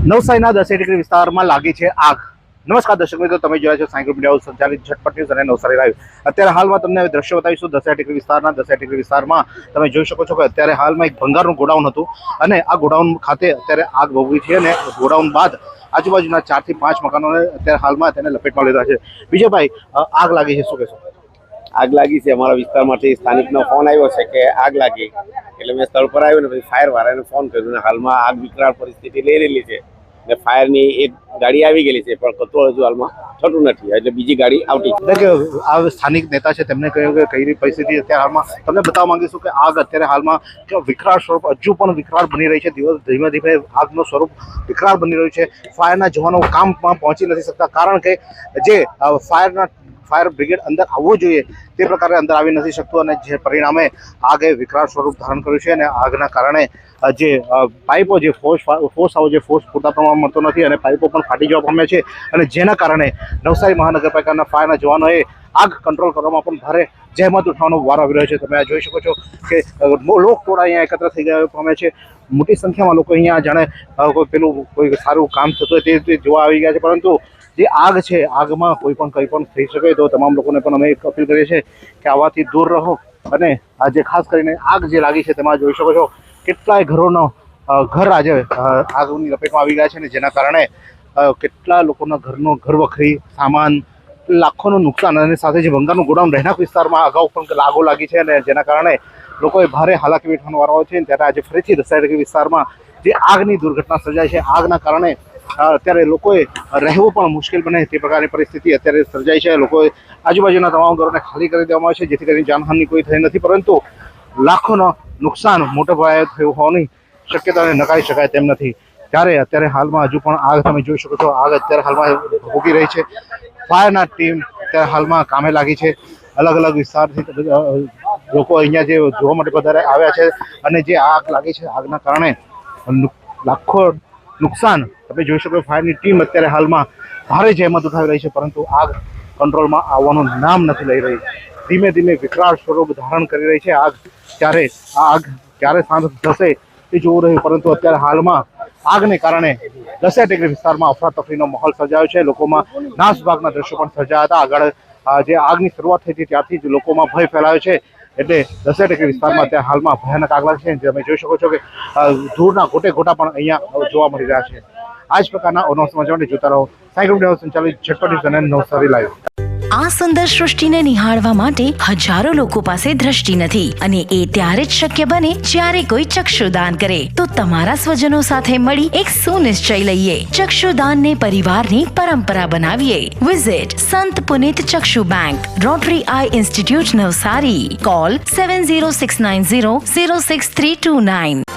નવસારીના 10 ડિગ્રી વિસ્તારમાં લાગી છે આગ। નમસ્કાર દર્શક મિત્રો, તમે જોયા છો સાયકલ મીડિયા સંચાલિત ઝટપટ ન્યૂઝ અને નવસારી લાઈવ। અત્યારે હાલમાં તમને દ્રશ્ય બતાવીશું 10 ડિગ્રી વિસ્તારના। 10 ડિગ્રી વિસ્તારમાં તમે જોઈ શકો છો કે અત્યારે હાલમાં એક ભંગારનું ગોડાઉન હતું અને આ ગોડાઉન ખાતે અત્યારે આગ ભોગવી છે અને ગોડાઉન બાદ આજુબાજુના 4 થી 5 મકાનોને અત્યારે હાલમાં તેને લપેટમાં લીધા છે। વિજયભાઈ, આગ લાગી છે, શું કહેશો? આગ લાગી છે। અમારા વિસ્તારમાંથી સ્થાનિકનો ફોન આવ્યો છે કે આગ લાગી, એટલે મેં સ્થળ પર આવ્યો ને પછી ફાયર વાળાને ફોન કર્યો ને હાલમાં આગ વિકરાળ પરિસ્થિતિ લઈ રહેલી છે ને ફાયરની એક ગાડી આવી ગયેલી છે પણ કચરો હજુ હાલમાં થતું નથી, એટલે બીજી ગાડી આવતી છે। કે આ સ્થાનિક નેતા છે તેમને કહ્યું કે કઈ પરિસ્થિતિ અત્યારે હાલમાં તમને બતાવવા માંગીશું કે આગ અત્યારે હાલમાં વિકરાળ સ્વરૂપ હજુ પણ વિકરાળ બની રહી છે। દિવસ ધીમે ધીમે આગનું સ્વરૂપ વિકરાળ બની રહ્યું છે। ફાયરના જવાનો કામમાં પહોંચી નથી શકતા કારણ કે જે ફાયર બ્રિગેડ અંદર આવવું જોઈએ તે પ્રકારે અંદર આવી નથી શકતું અને જે પરિણામે આગે વિકરાળ સ્વરૂપ ધારણ કર્યું છે અને આગના કારણે જે પાઇપો જે ફોર્સ પૂરતા પ્રમાણમાં મળતો નથી અને પાઇપો પણ ફાટી જવા પામ્યા છે અને જેના કારણે નવસારી મહાનગરપાલિકાના ફાયરના જવાનોએ આગ કંટ્રોલ કરવામાં પણ ભારે જહેમત ઉઠાવવાનો વારો આવી રહ્યો છે। તમે આ જોઈ શકો છો કે લોકટોળા અહીંયા એકત્ર થઈ ગયા પામ્યા છે। મોટી સંખ્યામાં લોકો અહીંયા જાણે કોઈ સારું કામ થતું હોય તે જોવા આવી ગયા છે, પરંતુ જે આગ છે આગમાં કોઈ પણ કંઈ પણ થઈ શકે તો તમામ લોકોને પણ અમે એક અપીલ કરીએ છીએ કે આવાથી દૂર રહો અને આજે ખાસ કરીને આગ જે લાગી છે તેમાં જોઈ શકો છો કેટલાય ઘરોનો ઘર આજે આગની લપેટમાં આવી ગયા છે અને જેના કારણે કેટલા લોકોના ઘર વખરી સામાન લાખોનું નુકસાન અને સાથે જે ભંગારનું ગોડાઉન રહેણાંક વિસ્તારમાં અગાઉ પણ આગો લાગી છે અને જેના કારણે લોકોએ ભારે હાલાકી વેઠવાનો વારો આવે છે। ત્યારે આજે ફરીથી 10 ડિગ્રી વિસ્તારમાં જે આગની દુર્ઘટના સર્જાઈ છે, આગના કારણે અત્યારે લોકોએ રહેવું પણ મુશ્કેલ બને તે પ્રકારની પરિસ્થિતિ અત્યારે સર્જાઈ છે। લોકોએ આજુબાજુના તમામ ઘરોને ખાલી કરી દેવામાં આવે છે જેથી કરીને જાનહાનિ કોઈ થઈ નથી, પરંતુ લાખોનો નુકસાન મોટા પાયે થયું હોવાની શક્યતાને નકારી શકાય તેમ નથી। ત્યારે અત્યારે હાલમાં હજુ પણ આગ તમે જોઈ શકો છો, આગ અત્યારે હાલમાં ભોગી રહી છે। ફાયરના ટીમ અત્યારે હાલમાં કામે લાગી છે। અલગ અલગ વિસ્તારથી લોકો અહીંયા જે જોવા માટે વધારે આવ્યા છે અને જે આગ લાગી છે આગના કારણે લાખો નુકસાન તમે જોઈ શકો। ફાયરની ટીમ અત્યારે હાલમાં ભારે જહેમત ઉઠાવી રહી છે, પરંતુ આગ કંટ્રોલમાં આવવાનું નામ નથી લઈ રહી। ધીમે ધીમે વિકરાળ સ્વરૂપ ધારણ કરી રહી છે આગ। ત્યારે આ આગ ક્યારે શાંત થશે તે જોવું રહ્યું, પરંતુ અત્યારે હાલમાં આગને કારણે 10 ડિગ્રી વિસ્તારમાં અફરાતફરીનો માહોલ સર્જાયો છે। લોકોમાં નાસભાગના દ્રશ્યો પણ સર્જાયા હતા। આગળ જે આગની શરૂઆત થઈ હતી ત્યારથી જ લોકોમાં ભય ફેલાયો છે, એટલે 10 ડિગ્રી વિસ્તારમાં અત્યારે હાલમાં ભયાનક આગ લાગી છે। તમે જોઈ શકો છો કે ધૂળના ગોટે ગોટા પણ અહીંયા જોવા મળી રહ્યા છે। આ જ પ્રકારના અવનવા સમાચાર માટે જોતા રહો સાયકલ મીડિયા સંચાલિત ઝટપટ ન્યૂઝ અને નવસારી લાઈવ। આ સુંદર સૃષ્ટિને નિહાળવા માટે હજારો લોકો પાસે દ્રષ્ટિ નથી અને એ ત્યારે જ શક્ય બને જ્યારે કોઈ ચક્ષુદાન કરે। તો તમારા સ્વજનો સાથે મળી એક સુનિશ્ચય લઈએ, ચક્ષુદાનને પરિવારની પરંપરા બનાવીએ। વિઝિટ સંત પુનિત ચક્ષુ bank, rotary eye institute Navsari. Call 7069006329।